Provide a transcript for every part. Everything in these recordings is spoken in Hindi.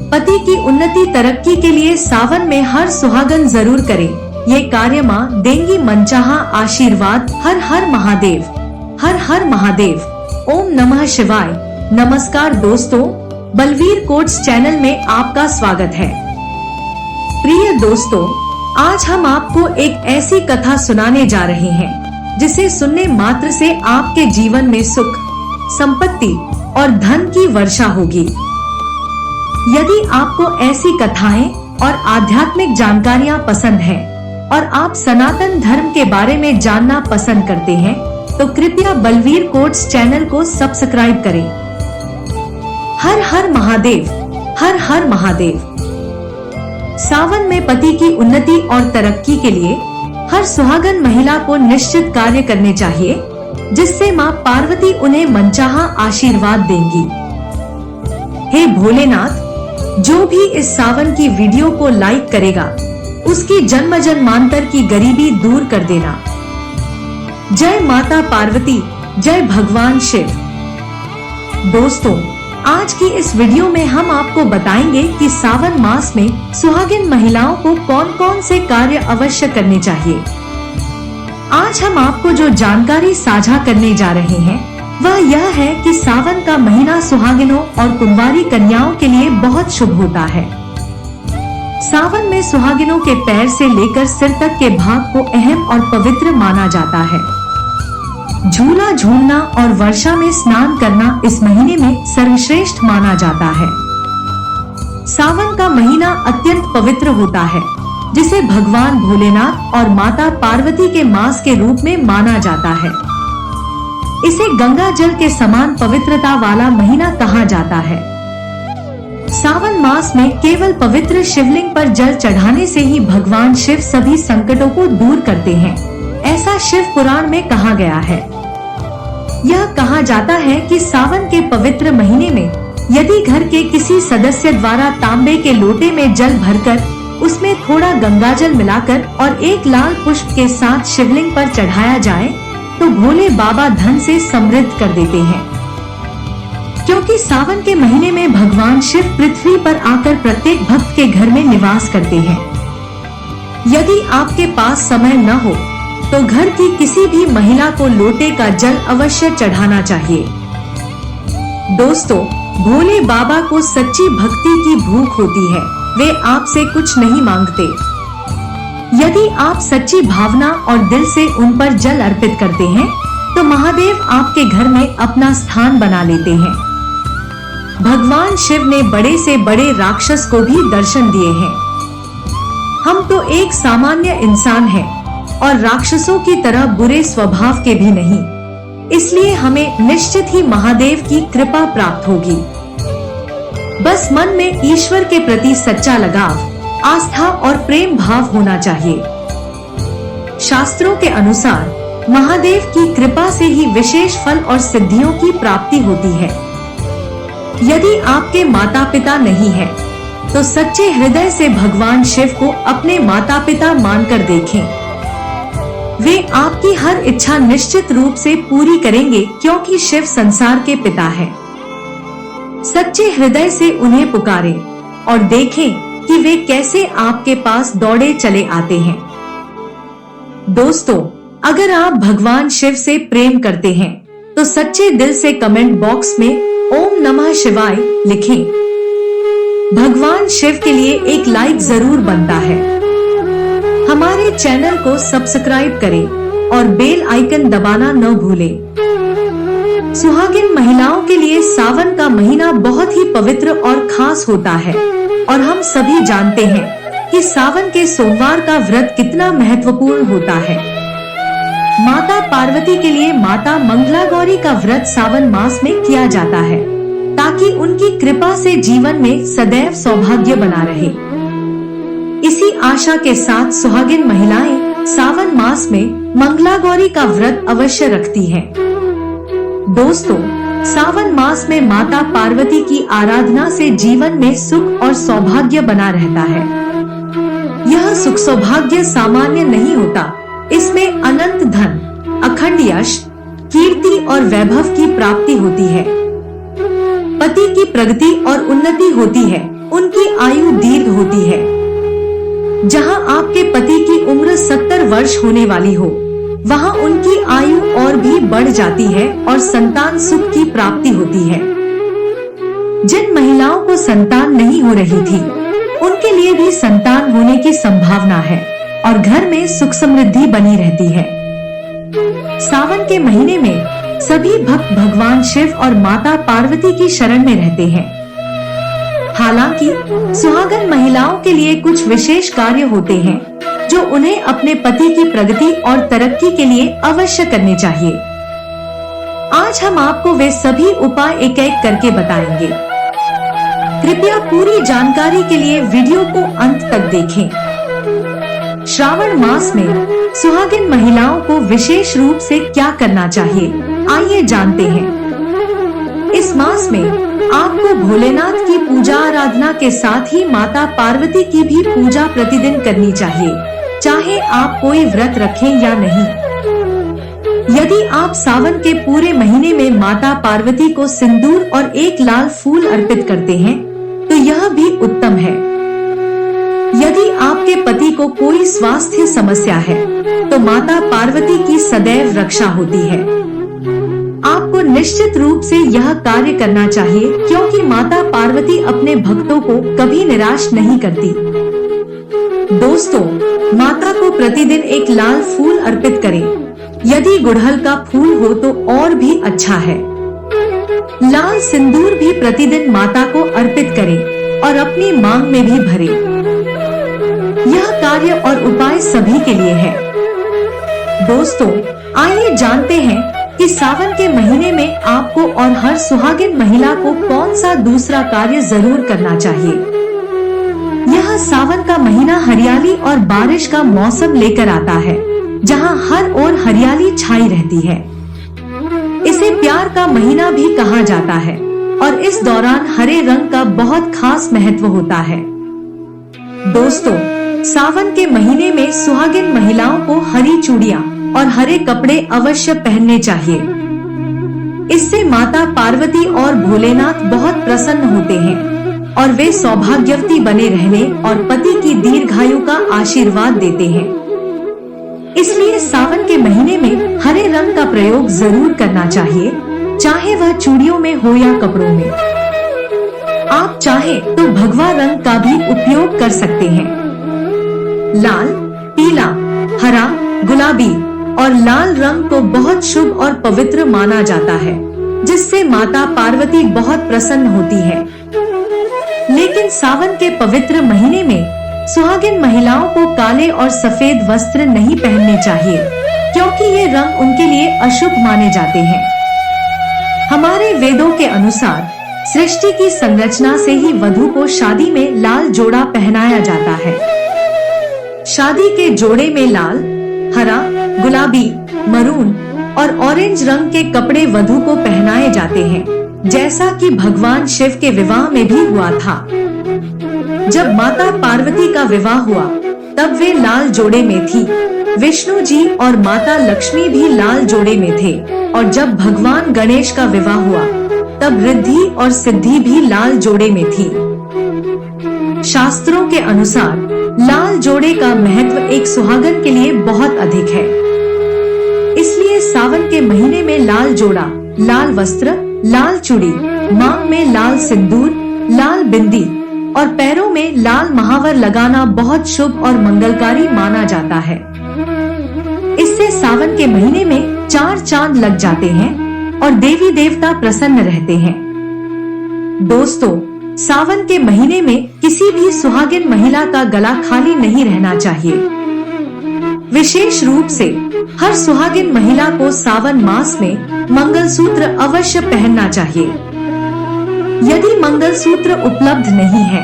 पति की उन्नति तरक्की के लिए सावन में हर सुहागन जरूर करें। ये कार्य माँ देंगी मनचाहा आशीर्वाद। हर हर महादेव, हर हर महादेव। ओम नमः शिवाय। नमस्कार दोस्तों, बलवीर कोट्स चैनल में आपका स्वागत है। प्रिय दोस्तों, आज हम आपको एक ऐसी कथा सुनाने जा रहे हैं जिसे सुनने मात्र से आपके जीवन में सुख, संपत्ति और धन की वर्षा होगी। यदि आपको ऐसी कथाएं और आध्यात्मिक जानकारियां पसंद हैं और आप सनातन धर्म के बारे में जानना पसंद करते हैं तो कृपया बलवीर कोट्स चैनल को सब्सक्राइब करें। हर हर महादेव, हर हर महादेव। सावन में पति की उन्नति और तरक्की के लिए हर सुहागन महिला को निश्चित कार्य करने चाहिए, जिससे मां पार्वती उन्हें मनचाहा आशीर्वाद देंगी। हे भोलेनाथ, जो भी इस सावन की वीडियो को लाइक करेगा उसकी जन्म जन्मांतर की गरीबी दूर कर देना। जय माता पार्वती, जय भगवान शिव। दोस्तों, आज की इस वीडियो में हम आपको बताएंगे कि सावन मास में सुहागिन महिलाओं को कौन कौन से कार्य अवश्य करने चाहिए। आज हम आपको जो जानकारी साझा करने जा रहे हैं वह यह है कि सावन का महीना सुहागिनों और कुंवारी कन्याओं के लिए बहुत शुभ होता है। सावन में सुहागिनों के पैर से लेकर सिर तक के भाग को अहम और पवित्र माना जाता है। झूला झूलना और वर्षा में स्नान करना इस महीने में सर्वश्रेष्ठ माना जाता है। सावन का महीना अत्यंत पवित्र होता है, जिसे भगवान भोलेनाथ और माता पार्वती के मास के रूप में माना जाता है। इसे गंगा जल के समान पवित्रता वाला महीना कहा जाता है। सावन मास में केवल पवित्र शिवलिंग पर जल चढ़ाने से ही भगवान शिव सभी संकटों को दूर करते हैं, ऐसा शिव पुराण में कहा गया है। यह कहा जाता है कि सावन के पवित्र महीने में यदि घर के किसी सदस्य द्वारा तांबे के लोटे में जल भरकर उसमें थोड़ा गंगाजल मिलाकर और एक लाल पुष्प के साथ शिवलिंग पर चढ़ाया जाए तो भोले बाबा धन से समृद्ध कर देते हैं। क्योंकि सावन के महीने में भगवान शिव पृथ्वी पर आकर प्रत्येक भक्त के घर में निवास करते हैं। यदि आपके पास समय न हो तो घर की किसी भी महिला को लोटे का जल अवश्य चढ़ाना चाहिए। दोस्तों, भोले बाबा को सच्ची भक्ति की भूख होती है, वे आपसे कुछ नहीं मांगते। यदि आप सच्ची भावना और दिल से उन पर जल अर्पित करते हैं तो महादेव आपके घर में अपना स्थान बना लेते हैं। भगवान शिव ने बड़े से बड़े राक्षस को भी दर्शन दिए हैं। हम तो एक सामान्य इंसान हैं और राक्षसों की तरह बुरे स्वभाव के भी नहीं, इसलिए हमें निश्चित ही महादेव की कृपा प्राप्त होगी। बस मन में ईश्वर के प्रति सच्चा लगाव, आस्था और प्रेम भाव होना चाहिए। शास्त्रों के अनुसार महादेव की कृपा से ही विशेष फल और सिद्धियों की प्राप्ति होती है। यदि आपके माता पिता नहीं है तो सच्चे हृदय से भगवान शिव को अपने माता पिता मानकर देखें। वे आपकी हर इच्छा निश्चित रूप से पूरी करेंगे, क्योंकि शिव संसार के पिता हैं। सच्चे हृदय से उन्हें पुकारें और देखें कि वे कैसे आपके पास दौड़े चले आते हैं। दोस्तों, अगर आप भगवान शिव से प्रेम करते हैं तो सच्चे दिल से कमेंट बॉक्स में ओम नमः शिवाय लिखें। भगवान शिव के लिए एक लाइक जरूर बनता है। हमारे चैनल को सब्सक्राइब करें और बेल आइकन दबाना न भूलें। सुहागिन महिलाओं के लिए सावन का महीना बहुत ही पवित्र और खास होता है और हम सभी जानते हैं कि सावन के सोमवार का व्रत कितना महत्वपूर्ण होता है। माता पार्वती के लिए माता मंगला गौरी का व्रत सावन मास में किया जाता है, ताकि उनकी कृपा से जीवन में सदैव सौभाग्य बना रहे। इसी आशा के साथ सुहागिन महिलाएं सावन मास में मंगला गौरी का व्रत अवश्य रखती हैं। दोस्तों, सावन मास में माता पार्वती की आराधना से जीवन में सुख और सौभाग्य बना रहता है। यह सुख सौभाग्य सामान्य नहीं होता, इसमें अनंत धन, अखंड यश, कीर्ति और वैभव की प्राप्ति होती है। पति की प्रगति और उन्नति होती है उनकी आयु दीर्घ होती है। जहां आपके पति की उम्र 70 वर्ष होने वाली हो, वहां उनकी आयु और भी बढ़ जाती है और संतान सुख की प्राप्ति होती है। जिन महिलाओं को संतान नहीं हो रही थी, उनके लिए भी संतान होने की संभावना है और घर में सुख समृद्धि बनी रहती है। सावन के महीने में सभी भक्त भगवान शिव और माता पार्वती की शरण में रहते हैं। हालांकि सुहागन महिलाओं के लिए कुछ विशेष कार्य होते हैं जो उन्हें अपने पति की प्रगति और तरक्की के लिए अवश्य करने चाहिए। आज हम आपको वे सभी उपाय एक एक करके बताएंगे। कृपया पूरी जानकारी के लिए वीडियो को अंत तक देखें। श्रावण मास में सुहागिन महिलाओं को विशेष रूप से क्या करना चाहिए, आइए जानते हैं। इस मास में आपको भोलेनाथ की पूजा आराधना के साथ ही माता पार्वती की भी पूजा प्रतिदिन करनी चाहिए, चाहे आप कोई व्रत रखें या नहीं। यदि आप सावन के पूरे महीने में माता पार्वती को सिंदूर और एक लाल फूल अर्पित करते हैं, तो यह भी उत्तम है। यदि आपके पति को कोई स्वास्थ्य समस्या है, तो माता पार्वती की सदैव रक्षा होती है। आपको निश्चित रूप से यह कार्य करना चाहिए, क्योंकि माता पार्वती अपने भक्तों को कभी निराश नहीं करती। दोस्तों, माता को प्रतिदिन एक लाल फूल अर्पित करें। यदि गुड़हल का फूल हो तो और भी अच्छा है। लाल सिंदूर भी प्रतिदिन माता को अर्पित करें और अपनी मांग में भी भरें। यह कार्य और उपाय सभी के लिए है। दोस्तों, आइए जानते हैं कि सावन के महीने में आपको और हर सुहागिन महिला को कौन सा दूसरा कार्य जरूर करना चाहिए। यह सावन का महीना हरियाली और बारिश का मौसम लेकर आता है, जहां हर ओर हरियाली छाई रहती है। इसे प्यार का महीना भी कहा जाता है और इस दौरान हरे रंग का बहुत खास महत्व होता है। दोस्तों, सावन के महीने में सुहागिन महिलाओं को हरी चूड़ियां और हरे कपड़े अवश्य पहनने चाहिए। इससे माता पार्वती और भोलेनाथ बहुत प्रसन्न होते हैं और वे सौभाग्यवती बने रहने और पति की दीर्घायु का आशीर्वाद देते हैं। इसलिए सावन के महीने में हरे रंग का प्रयोग जरूर करना चाहिए, चाहे वह चूड़ियों में हो या कपड़ों में। आप चाहे तो भगवा रंग का भी उपयोग कर सकते हैं। लाल, पीला, हरा, गुलाबी और लाल रंग को बहुत शुभ और पवित्र माना जाता है, जिससे माता पार्वती बहुत प्रसन्न होती है। लेकिन सावन के पवित्र महीने में सुहागिन महिलाओं को काले और सफेद वस्त्र नहीं पहनने चाहिए, क्योंकि ये रंग उनके लिए अशुभ माने जाते हैं। हमारे वेदों के अनुसार सृष्टि की संरचना से ही वधू को शादी में लाल जोड़ा पहनाया जाता है। शादी के जोड़े में लाल, हरा, गुलाबी, मरून और ऑरेंज रंग के कपड़े वधू को पहनाए जाते हैं, जैसा कि भगवान शिव के विवाह में भी हुआ था। जब माता पार्वती का विवाह हुआ, तब वे लाल जोड़े में थी। विष्णु जी और माता लक्ष्मी भी लाल जोड़े में थे और जब भगवान गणेश का विवाह हुआ, तब रिद्धि और सिद्धि भी लाल जोड़े में थी। शास्त्रों के अनुसार लाल जोड़े का महत्व एक सुहागन के लिए बहुत अधिक है। इसलिए सावन के महीने में लाल जोड़ा, लाल वस्त्र, लाल चूड़ी, मांग में लाल सिंदूर, लाल बिंदी और पैरों में लाल महावर लगाना बहुत शुभ और मंगलकारी माना जाता है। इससे सावन के महीने में 4 चांद लग जाते हैं और देवी देवता प्रसन्न रहते हैं। दोस्तों, सावन के महीने में किसी भी सुहागिन महिला का गला खाली नहीं रहना चाहिए। विशेष रूप से हर सुहागिन महिला को सावन मास में मंगलसूत्र अवश्य पहनना चाहिए। यदि मंगलसूत्र उपलब्ध नहीं है,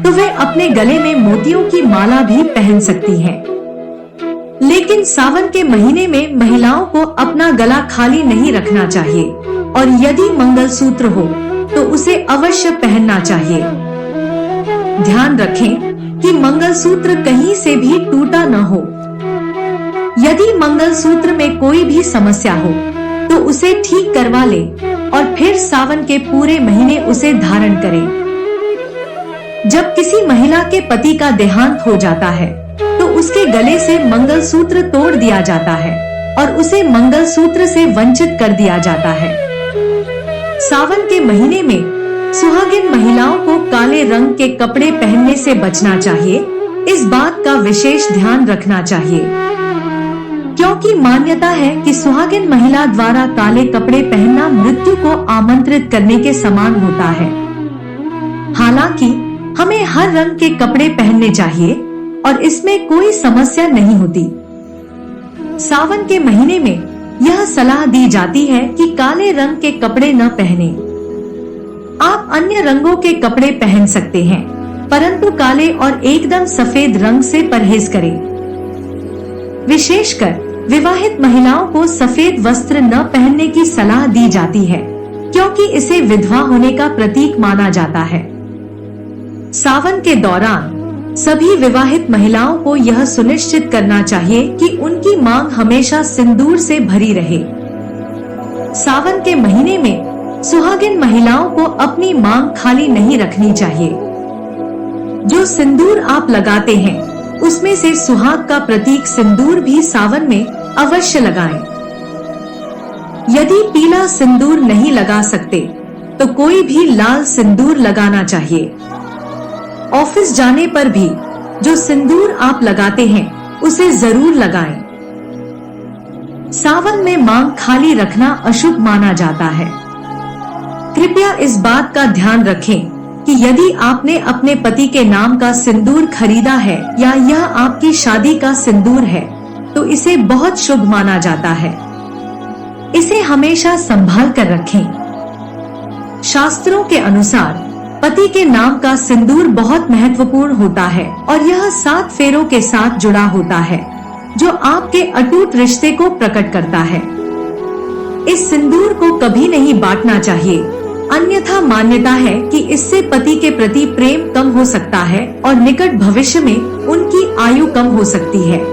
तो वे अपने गले में मोतियों की माला भी पहन सकती हैं। लेकिन सावन के महीने में महिलाओं को अपना गला खाली नहीं रखना चाहिए और यदि मंगलसूत्र हो तो उसे अवश्य पहनना चाहिए। ध्यान रखें कि मंगलसूत्र कहीं से भी टूटा न हो। यदि मंगलसूत्र में कोई भी समस्या हो तो उसे ठीक करवा लें और फिर सावन के पूरे महीने उसे धारण करें। जब किसी महिला के पति का देहांत हो जाता है तो उसके गले से मंगलसूत्र तोड़ दिया जाता है और उसे मंगलसूत्र से वंचित कर दिया जाता है। सावन के महीने में सुहागिन महिलाओं को काले रंग के कपड़े पहनने से बचना चाहिए। इस बात का विशेष ध्यान रखना चाहिए क्योंकि मान्यता है कि सुहागिन महिला द्वारा काले कपड़े पहनना मृत्यु को आमंत्रित करने के समान होता है। हालांकि हमें हर रंग के कपड़े पहनने चाहिए और इसमें कोई समस्या नहीं होती। सावन के महीने में यह सलाह दी जाती है कि काले रंग के कपड़े न पहनें। आप अन्य रंगों के कपड़े पहन सकते हैं, परंतु काले और एकदम सफेद रंग से परहेज करें। विशेषकर विवाहित महिलाओं को सफेद वस्त्र न पहनने की सलाह दी जाती है क्योंकि इसे विधवा होने का प्रतीक माना जाता है। सावन के दौरान सभी विवाहित महिलाओं को यह सुनिश्चित करना चाहिए कि उनकी मांग हमेशा सिंदूर से भरी रहे। सावन के महीने में सुहागिन महिलाओं को अपनी मांग खाली नहीं रखनी चाहिए। जो सिंदूर आप लगाते हैं उसमें से सुहाग का प्रतीक सिंदूर भी सावन में अवश्य लगाएं। यदि पीला सिंदूर नहीं लगा सकते तो कोई भी लाल सिंदूर लगाना चाहिए। ऑफिस जाने पर भी जो सिंदूर आप लगाते हैं उसे जरूर लगाएं। सावन में मांग खाली रखना अशुभ माना जाता है। कृपया इस बात का ध्यान रखें कि यदि आपने अपने पति के नाम का सिंदूर खरीदा है या यह आपकी शादी का सिंदूर है तो इसे बहुत शुभ माना जाता है। इसे हमेशा संभाल कर रखें। शास्त्रों के अनुसार पति के नाम का सिंदूर बहुत महत्वपूर्ण होता है और यह 7 फेरों के साथ जुड़ा होता है जो आपके अटूट रिश्ते को प्रकट करता है। इस सिंदूर को कभी नहीं बांटना चाहिए, अन्यथा मान्यता है कि इससे पति के प्रति प्रेम कम हो सकता है और निकट भविष्य में उनकी आयु कम हो सकती है।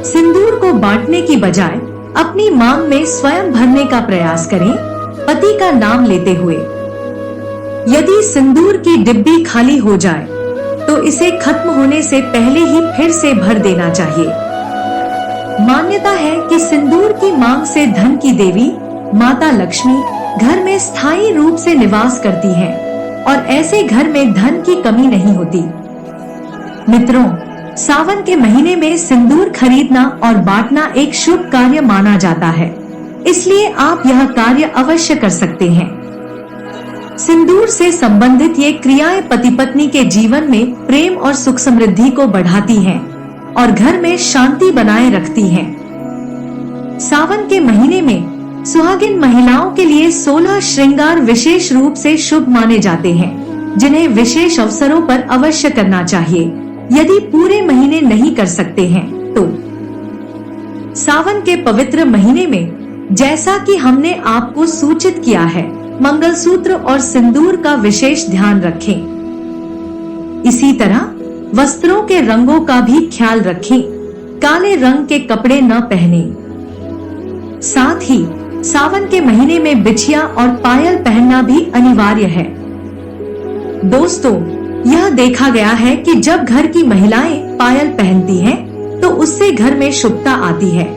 सिंदूर को बांटने की बजाय अपनी मांग में स्वयं भरने का प्रयास करें, पति का नाम लेते हुए। यदि सिंदूर की डिब्बी खाली हो जाए तो इसे खत्म होने से पहले ही फिर से भर देना चाहिए। मान्यता है कि सिंदूर की मांग से धन की देवी माता लक्ष्मी घर में स्थायी रूप से निवास करती है और ऐसे घर में धन की कमी नहीं होती। मित्रों, सावन के महीने में सिंदूर खरीदना और बांटना एक शुभ कार्य माना जाता है, इसलिए आप यह कार्य अवश्य कर सकते हैं। सिंदूर से संबंधित ये क्रियाएं पति पत्नी के जीवन में प्रेम और सुख समृद्धि को बढ़ाती हैं और घर में शांति बनाए रखती हैं। सावन के महीने में सुहागिन महिलाओं के लिए 16 श्रृंगार विशेष रूप से शुभ माने जाते हैं, जिन्हें विशेष अवसरों पर अवश्य करना चाहिए। यदि पूरे महीने नहीं कर सकते हैं तो सावन के पवित्र महीने में, जैसा कि हमने आपको सूचित किया है, मंगलसूत्र और सिंदूर का विशेष ध्यान रखें। इसी तरह वस्त्रों के रंगों का भी ख्याल रखें। काले रंग के कपड़े न पहनें। साथ ही सावन के महीने में बिछिया और पायल पहनना भी अनिवार्य है। दोस्तों, यह देखा गया है कि जब घर की महिलाएं पायल पहनती हैं, तो उससे घर में शुभता आती है।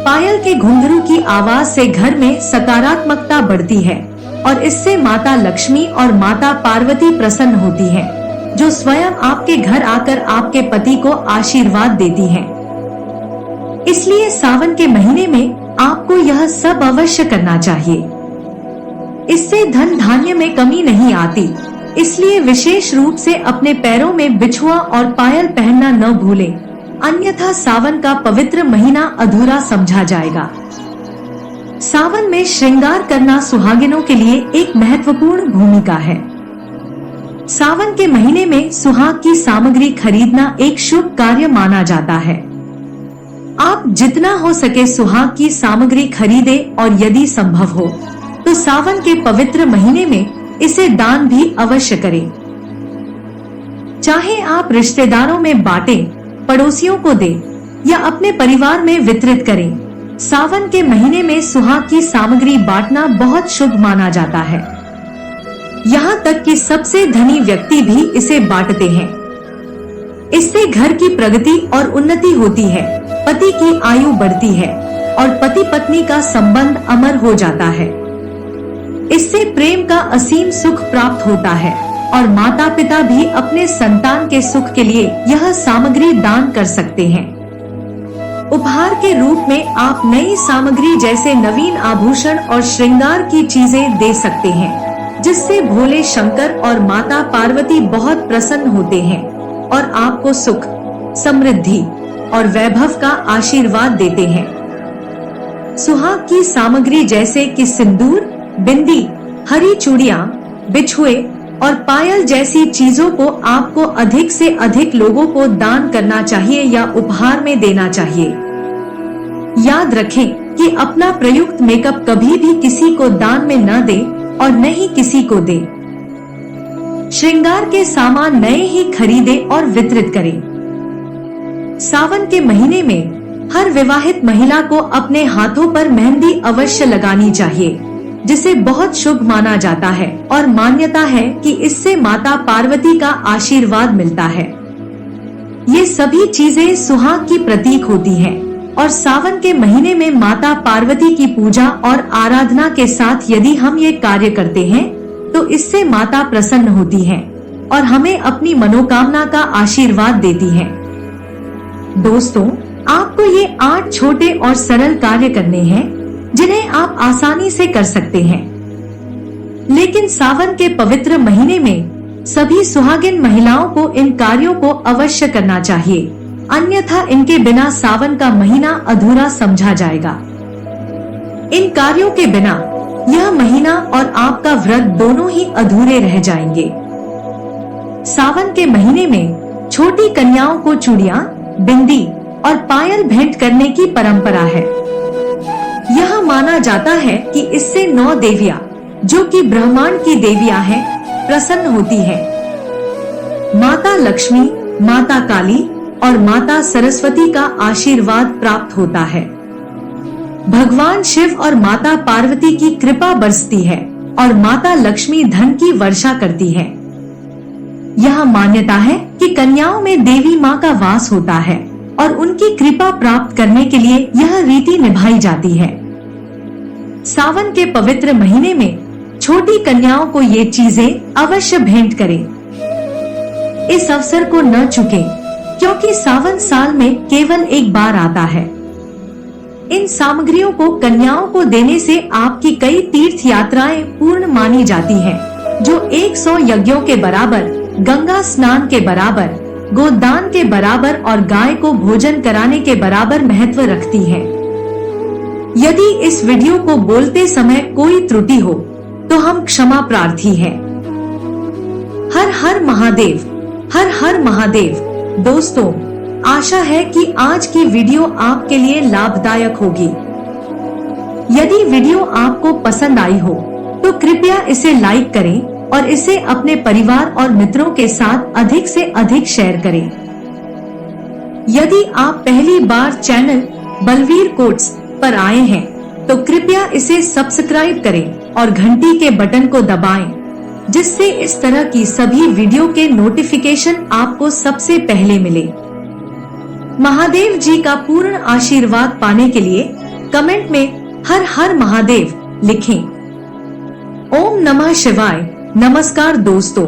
पायल के घुंघरू की आवाज से घर में सकारात्मकता बढ़ती है और इससे माता लक्ष्मी और माता पार्वती प्रसन्न होती हैं, जो स्वयं आपके घर आकर आपके पति को आशीर्वाद देती हैं। इसलिए सावन के महीने में आपको यह सब अवश्य करना चाहिए। इससे धन धान्य में कमी नहीं आती, इसलिए विशेष रूप से अपने पैरों में बिछुआ और पायल पहनना न भूलें, अन्यथा सावन का पवित्र महीना अधूरा समझा जाएगा। सावन में श्रृंगार करना सुहागिनों के लिए एक महत्वपूर्ण भूमिका है। सावन के महीने में सुहाग की सामग्री खरीदना एक शुभ कार्य माना जाता है। आप जितना हो सके सुहाग की सामग्री खरीदें और यदि संभव हो तो सावन के पवित्र महीने में इसे दान भी अवश्य करें। चाहे आप रिश्तेदारों में बांटें, पड़ोसियों को दें या अपने परिवार में वितरित करें, सावन के महीने में सुहाग की सामग्री बांटना बहुत शुभ माना जाता है। यहाँ तक कि सबसे धनी व्यक्ति भी इसे बांटते हैं। इससे घर की प्रगति और उन्नति होती है, पति की आयु बढ़ती है और पति पत्नी का संबंध अमर हो जाता है। इससे प्रेम का असीम सुख प्राप्त होता है और माता पिता भी अपने संतान के सुख के लिए यह सामग्री दान कर सकते हैं। उपहार के रूप में आप नई सामग्री जैसे नवीन आभूषण और श्रृंगार की चीजें दे सकते हैं, जिससे भोले शंकर और माता पार्वती बहुत प्रसन्न होते हैं और आपको सुख, समृद्धि और वैभव का आशीर्वाद देते हैं। सुहाग की सामग्री जैसे कि सिंदूर, बिंदी, हरी चूड़ियां, बिछुए और पायल जैसी चीजों को आपको अधिक से अधिक लोगों को दान करना चाहिए या उपहार में देना चाहिए। याद रखें कि अपना प्रयुक्त मेकअप कभी भी किसी को दान में न दे और न ही किसी को दे। श्रृंगार के सामान नए ही खरीदे और वितरित करें। सावन के महीने में हर विवाहित महिला को अपने हाथों पर मेहंदी अवश्य लगानी चाहिए, जिसे बहुत शुभ माना जाता है और मान्यता है कि इससे माता पार्वती का आशीर्वाद मिलता है। ये सभी चीजें सुहाग की प्रतीक होती हैं और सावन के महीने में माता पार्वती की पूजा और आराधना के साथ यदि हम ये कार्य करते हैं तो इससे माता प्रसन्न होती हैं और हमें अपनी मनोकामना का आशीर्वाद देती हैं। दोस्तों, आपको ये 8 छोटे और सरल कार्य करने हैं जिन्हें आप आसानी से कर सकते हैं। लेकिन सावन के पवित्र महीने में सभी सुहागिन महिलाओं को इन कार्यों को अवश्य करना चाहिए, अन्यथा इनके बिना सावन का महीना अधूरा समझा जाएगा। इन कार्यों के बिना यह महीना और आपका व्रत दोनों ही अधूरे रह जाएंगे। सावन के महीने में छोटी कन्याओं को चूड़ियां, बिंदी और पायल भेंट करने की परंपरा है। यह माना जाता है कि इससे 9 देवियां, जो कि ब्रह्मांड की देवियां हैं, प्रसन्न होती हैं। माता लक्ष्मी, माता काली और माता सरस्वती का आशीर्वाद प्राप्त होता है। भगवान शिव और माता पार्वती की कृपा बरसती है और माता लक्ष्मी धन की वर्षा करती है। यह मान्यता है कि कन्याओं में देवी माँ का वास होता है और उनकी कृपा प्राप्त करने के लिए यह रीति निभाई जाती है। सावन के पवित्र महीने में छोटी कन्याओं को ये चीजें अवश्य भेंट करें। इस अवसर को न चूकें, क्योंकि सावन साल में केवल एक बार आता है। इन सामग्रियों को कन्याओं को देने से आपकी कई तीर्थ यात्राएं पूर्ण मानी जाती हैं, जो 100 यज्ञों के बराबर, गंगा स्नान के बराबर, गोदान के बराबर और गाय को भोजन कराने के बराबर महत्व रखती है। यदि इस वीडियो को बोलते समय कोई त्रुटि हो तो हम क्षमा प्रार्थी हैं। हर हर महादेव, हर हर महादेव। दोस्तों, आशा है कि आज की वीडियो आपके लिए लाभदायक होगी। यदि वीडियो आपको पसंद आई हो तो कृपया इसे लाइक करें और इसे अपने परिवार और मित्रों के साथ अधिक से अधिक शेयर करें। यदि आप पहली बार चैनल बलवीर कोट्स पर आए हैं तो कृपया इसे सब्सक्राइब करें और घंटी के बटन को दबाएं, जिससे इस तरह की सभी वीडियो के नोटिफिकेशन आपको सबसे पहले मिले। महादेव जी का पूर्ण आशीर्वाद पाने के लिए कमेंट में हर हर महादेव लिखें। ओम नमः शिवाय। नमस्कार दोस्तों।